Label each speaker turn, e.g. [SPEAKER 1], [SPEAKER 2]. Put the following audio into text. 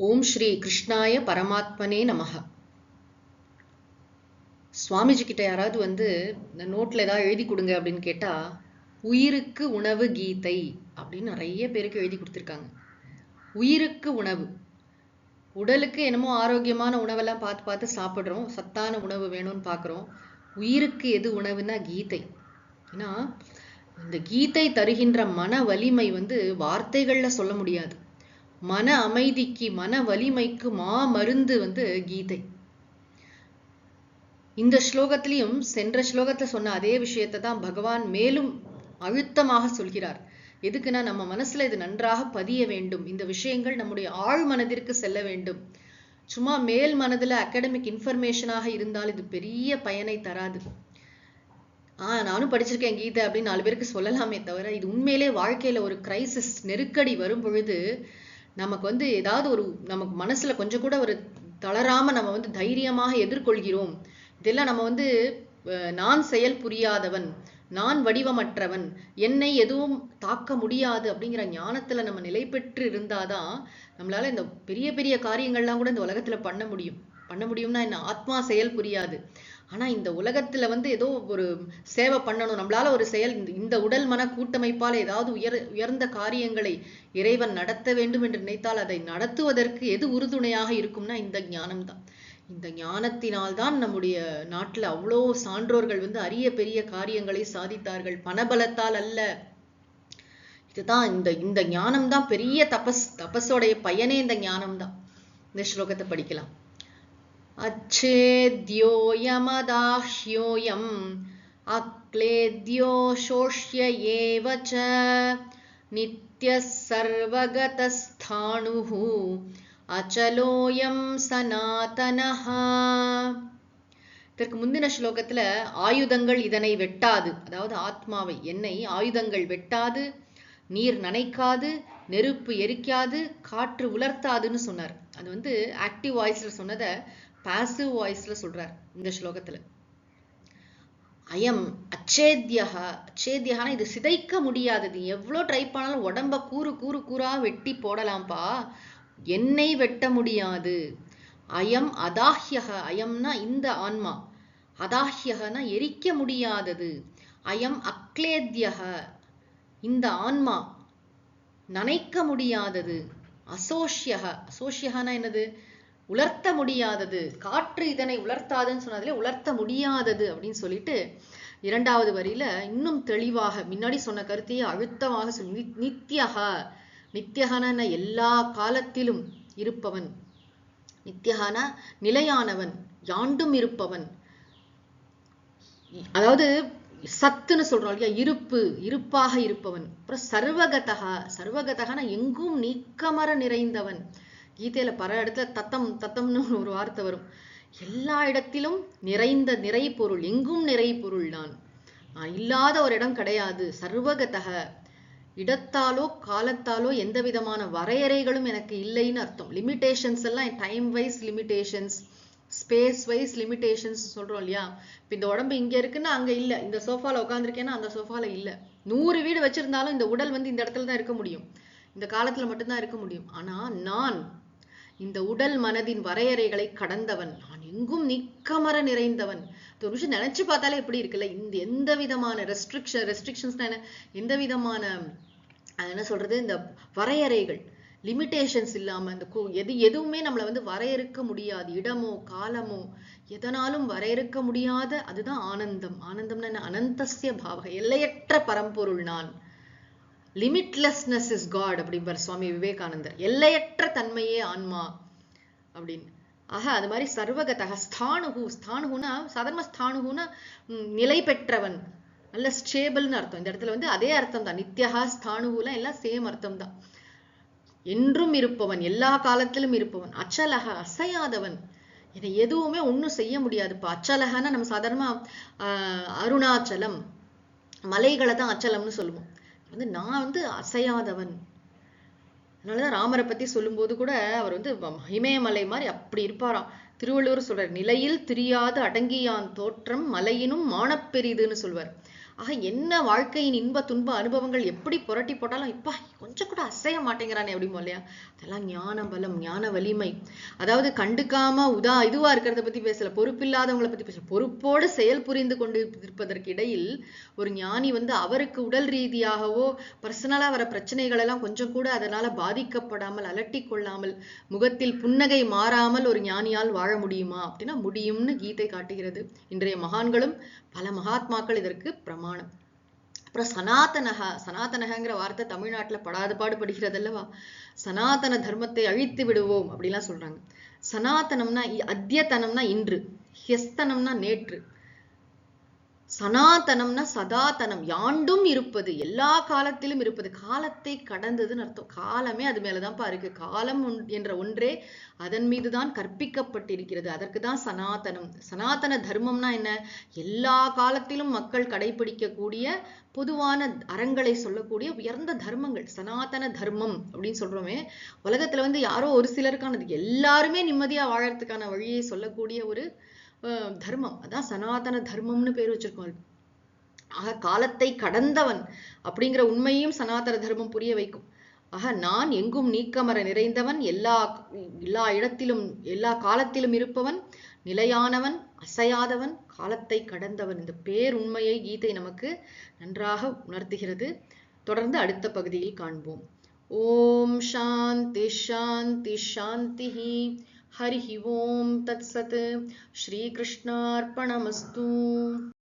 [SPEAKER 1] ஓம் ஸ்ரீ கிருஷ்ணாய பரமாத்மனே நமஹ. சுவாமிஜி கிட்ட யாராவது இந்த நோட்ல ஏதாவது எழுதி கொடுங்க அப்படின்னு கேட்டா, உயிருக்கு உணவு கீதை அப்படின்னு நிறைய பேருக்கு எழுதி கொடுத்துருக்காங்க. உயிருக்கு உணவு, உடலுக்கு என்னமோ ஆரோக்கியமான உணவெல்லாம் பார்த்து பார்த்து சாப்பிட்றோம், சத்தான உணவு வேணும்னு பார்க்குறோம். உயிருக்கு எது உணவுன்னா கீதை. ஏன்னா இந்த கீதை தருகின்ற மன வலிமை வார்த்தைகள்ல சொல்ல முடியாது. மன அமைதிக்கு, மன வலிமைக்கு மருந்து கீதை. இந்த ஸ்லோகத்திலையும் சென்ற ஸ்லோகத்துல சொன்ன அதே விஷயத்தை தான் பகவான் மேலும் அழுத்தமாக சொல்கிறார். எதுக்குன்னா நம்ம மனசுல இது நன்றாக பதிய வேண்டும், இந்த விஷயங்கள் நம்முடைய ஆழ் மனதிற்கு செல்ல வேண்டும். சும்மா மேல் மனதுல அகாடமிக் இன்ஃபர்மேஷனாக இருந்தால் இது பெரிய பயனை தராது. நானும் படிச்சிருக்கேன் கீதை அப்படின்னு 4 பேருக்கு சொல்லலாமே தவிர, இது உண்மையிலே வாழ்க்கையில ஒரு கிரைசிஸ், நெருக்கடி வரும் பொழுது நமக்கு ஏதாவது நமக்கு மனசுல கொஞ்சம் கூட ஒரு தளராம நம்ம தைரியமாக எதிர்கொள்கிறோம். இதெல்லாம் நம்ம நான் செயல் புரியாதவன், நான் வடிவமற்றவன், என்னை எதுவும் தாக்க முடியாது அப்படிங்கிற ஞானத்துல நம்ம நிலை பெற்று இருந்தாதான் நம்மளால இந்த பெரிய பெரிய காரியங்கள்லாம் கூட இந்த உலகத்துல பண்ண முடியும்னா என்ன, ஆத்மா செயல் புரியாது. ஆனா இந்த உலகத்துல ஏதோ ஒரு சேவை பண்ணணும், நம்மளால ஒரு செயல், இந்த உடல் மன கூட்டமைப்பால் ஏதாவது உயர்ந்த காரியங்களை இறைவன் நடத்த வேண்டும் என்று நினைத்தால் அதை நடத்துவதற்கு எது உறுதுணையாக இருக்கும்னா இந்த ஞானம் தான். இந்த ஞானத்தினால்தான் நம்முடைய நாட்டுல அவ்வளோ சான்றோர்கள் அரிய பெரிய காரியங்களை சாதித்தார்கள், பணபலத்தால் அல்ல. இதுதான் இந்த ஞானம் தான் பெரிய தபஸோடைய பயனே இந்த ஞானம் தான். இந்த ஸ்லோகத்தை படிக்கலாம். अच्छेद्योऽयमदाह्योऽयम् अक्लेद्यो शोष्य एव च नित्यः सर्वगतस्थाणुः अचलोऽयं सनातनः. இதற்கு முந்தின ஸ்லோகத்துல ஆயுதங்கள் இதனை வெட்டாது, அதாவது ஆத்மாவை, என்னை ஆயுதங்கள் வெட்டாது, நீர் நனைக்காது, நெருப்பு எரிக்காது, காற்று உலர்த்தாதுன்னு சொன்னார். அது ஆக்டிவ் வாய்ஸ்ல சொன்னதை பாசிவ் வாய்ஸ்ல சொல்றார் இந்த ஸ்லோகத்துல. அயம் அச்சேத்யஹா. அச்சேத்யஹானா இது சிதைக்க முடியாதது. எவ்வளோ ட்ரை பண்ணாலும் உடம்ப கூறா வெட்டி போடலாம்ப்பா, என்னை வெட்ட முடியாது. அயம் அதாஹ்யஹ. அயம்னா இந்த ஆன்மா, அதாஹ்யஹனா எரிக்க முடியாதது. அயம் அக்லேத்யஹ, இந்த ஆன்மா நனைக்க முடியாதது. அசோஷ்யஹ. அசோஷ்யஹனா என்னது, உலர்த்த முடியாதது. காற்று இதனை உலர்த்தாதுன்னு சொன்னதுல உலர்த்த முடியாதது அப்படின்னு சொல்லிட்டு இரண்டாவது வரியில இன்னும் தெளிவாக முன்னாடி சொன்ன கருத்தையே அழுத்தமாக சொல்லி, நித்யஹா. நித்யஹான எல்லா காலத்திலும் இருப்பவன், நித்யஹானா நிலையானவன், யாண்டும் இருப்பவன். அதாவது சத்துன்னு சொல்றோம் இல்லையா, இருப்பாக இருப்பவன். அப்புறம் சர்வகதகா. சர்வகதகான எங்கும் நீக்கமர நிறைந்தவன். கீதையில பல இடத்துல தத்தம்னு ஒரு வார்த்தை வரும். எல்லா இடத்திலும் நிறைந்த நிறை பொருள், எங்கும் நிறை பொருள் நான் இல்லாத ஒரு இடம் கிடையாது. சர்வகதக, இடத்தாலோ காலத்தாலோ எந்த விதமான வரையறைகளும் எனக்கு இல்லைன்னு அர்த்தம். லிமிடேஷன்ஸ் எல்லாம் time wise limitations, space wise limitations சொல்றோம் இல்லையா. இப்ப இந்த உடம்பு இங்க இருக்குன்னா அங்க இல்ல, இந்த சோஃபால உட்காந்துருக்கேன்னா அந்த சோஃபால இல்ல. 100 வீடு வச்சிருந்தாலும் இந்த உடல் இந்த இடத்துல தான் இருக்க முடியும், இந்த காலத்துல மட்டும்தான் இருக்க முடியும். ஆனா நான் இந்த உடல் மனதின் வரையறைகளை கடந்தவன், நான் எங்கும் நிக்கமர நிறைந்தவன். ஒரு விஷயம் நினைச்சு பார்த்தாலே எப்படி இருக்குல்ல, இந்த எந்த விதமான ரெஸ்ட்ரிக்ஷன்ஸ்னா என்ன, எந்த விதமான என்ன சொல்றது, இந்த வரையறைகள், லிமிடேஷன்ஸ் இல்லாம இந்த எதுவுமே நம்மளை வரையறுக்க முடியாது. இடமோ காலமோ எதனாலும் வரையறுக்க முடியாத, அதுதான் ஆனந்தம். ஆனந்தம்னா என்ன, அனந்தஸ்ய பாவக, எல்லையற்ற பரம்பொருள் நான். லிமிட்லெஸ்னஸ் இஸ் காட் அப்படிம்பார் சுவாமி விவேகானந்தர். எல்லையற்ற தன்மையே ஆன்மா அப்படின்னு. ஆக அது மாதிரி சர்வகதக. ஸ்தானுகு. ஸ்தானுகுனா சாதாரண ஸ்தானுகுனா நிலை பெற்றவன், நல்ல ஸ்டேபிள்னு அர்த்தம். இந்த இடத்துல அதே அர்த்தம் தான். நித்யஹா ஸ்தானுகுலாம் எல்லாம் சேம் அர்த்தம் தான். என்றும் இருப்பவன், எல்லா காலத்திலும் இருப்பவன். அச்சலக, அசையாதவன், இதை எதுவுமே ஒன்றும் செய்ய முடியாதுப்பா. அச்சலகன்னா நம்ம சாதாரணமா அருணாச்சலம் மலைகளை தான் அச்சலம்னு சொல்லுவோம். நான் அசையாதவன். அதனாலதான் ராமரை பத்தி சொல்லும் போது கூட அவர் இமயமலை மாதிரி அப்படி இருப்பாராம். திருவள்ளுவர் சொல்றார், நிலையில் திரியாது அடங்கியான் தோற்றம் மலையினும் மானப்பெரிதுன்னு சொல்வார். ஆக என்ன வாழ்க்கையின் இன்ப துன்ப அனுபவங்கள் எப்படி புரட்டி போட்டாலும் இப்ப கொஞ்சம் கூட அசைய மாட்டேங்கிறானே அப்படிமோ இல்லையா, அதெல்லாம் ஞான பலம், ஞான வலிமை. அதாவது கண்டுக்காம இதுவா இருக்கிறத பத்தி பேசல, பொறுப்பில்லாதவங்களை பத்தி பேசல, பொறுப்போடு செயல் புரிந்து கொண்டு இருப்பதற்கு இடையில் ஒரு ஞானி அவருக்கு உடல் ரீதியாகவோ பர்சனலா வர பிரச்சனைகள் எல்லாம் கொஞ்சம் கூட அதனால பாதிக்கப்படாமல், அலட்டி கொள்ளாமல், முகத்தில் புன்னகை மாறாமல் ஒரு ஞானியால் வாழ முடியுமா அப்படின்னா முடியும்னு கீதை காட்டுகிறது. இன்றைய மகான்களும் பல மகாத்மாக்கள் இதற்கு பிரமாணம். அப்புறம் சனாதனகா, சனாதனகங்கிற வார்த்தை தமிழ்நாட்டுல படாது பாடுபடுகிறது அல்லவா. சனாதன தர்மத்தை அழித்து விடுவோம் அப்படிலாம் சொல்றாங்க. சனாதனம்னா அத்தியத்தனம்னா இன்று, ஹியஸ்தனம்னா நேற்று, சனாதனம்னா சதாதனம், யாண்டும் இருப்பது, எல்லா காலத்திலும் இருப்பது, காலத்தை கடந்ததுன்னு அர்த்தம். காலமே அது மேலதான்ப்பா இருக்கு. காலம் என்ற ஒன்றே அதன் மீதுதான் கற்பிக்கப்பட்டிருக்கிறது. அதற்கு தான் சனாதனம். சனாதன தர்மம்னா என்ன? எல்லா காலத்திலும் மக்கள் கடைபிடிக்கக்கூடிய பொதுவான அறங்களை சொல்லக்கூடிய உயர்ந்த தர்மங்கள். சனாதன தர்மம் அப்படின்னு சொல்றோமே, உலகத்துல யாரோ ஒரு சிலருக்கானது, எல்லாருமே நிம்மதியா வாழறதுக்கான வழியை சொல்லக்கூடிய ஒரு தர்மம். அதான் சனாதன தர்மம்னு பேர் வச்சிருக்கோம். ஆக காலத்தை கடந்தவன் அப்படிங்கிற உண்மையும் சனாதன தர்மம் புரிய வைக்கும். ஆக நான் எங்கும் நீக்கமர நிறைந்தவன், எல்லா இடத்திலும் எல்லா காலத்திலும் இருப்பவன், நிலையானவன், அசையாதவன், காலத்தை கடந்தவன். இந்த பேருண்மையை கீதை நமக்கு நன்றாக உணர்த்துகிறது. தொடர்ந்து அடுத்த பகுதியில் காண்போம். ஓம் சாந்தி சாந்தி சாந்தி. हरिः ओम तत्सत्. श्रीकृष्णार्पणमस्तु.